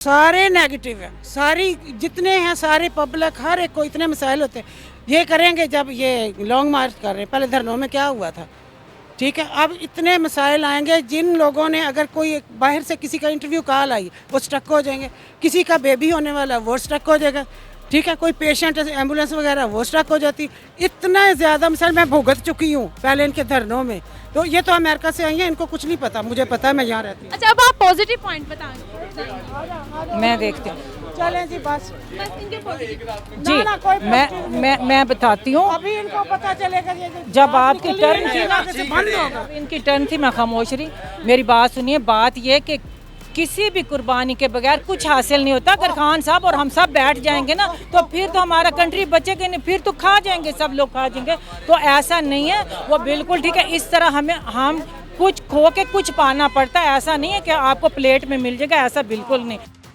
सारे नेगेटिव है, सारी जितने हैं सारे पब्लिक, हर एक को इतने मसाइल होते हैं। ये करेंगे जब ये लॉन्ग मार्च कर रहे हैं, पहले धरनों में क्या हुआ था, ठीक है। अब इतने मसाइल आएंगे, जिन लोगों ने अगर कोई बाहर से किसी का इंटरव्यू कॉल आई वो स्टक हो जाएंगे, किसी का बेबी होने वाला वो स्टक हो जाएगा, ठीक है। कोई पेशेंट एम्बुलेंस वगैरह वो स्टक हो जाती। इतना ज़्यादा मसाइल मैं भुगत चुकी हूँ पहले इनके धरनों में। तो ये तो अमेरिका से आई हैं, इनको कुछ नहीं पता, मुझे पता है, मैं यहाँ रहती हूँ। अच्छा, अब आप पॉजिटिव पॉइंट बताएं। मैं देखती हूँ चलें जी बस इनके पॉजिटिव जी। ना, कोई मैं बताती हूँ। अभी इनको पता चलेगा ये जब आपकी टर्न थी ना, बंद होगा। इनकी टर्न थी, मैं खामोश रही। मेरी बात सुनिए, बात ये कि किसी भी कुर्बानी के बगैर कुछ हासिल नहीं होता। अगर खान साहब और हम सब बैठ जाएंगे ना, तो फिर तो हमारा कंट्री बचेगा नहीं, फिर तो खा जाएंगे, सब लोग खा जाएंगे। तो ऐसा नहीं है, वो बिल्कुल ठीक है। इस तरह हम कुछ खो के कुछ पाना पड़ता है, ऐसा नहीं है कि आपको प्लेट में मिल जाएगा, ऐसा बिल्कुल नहीं।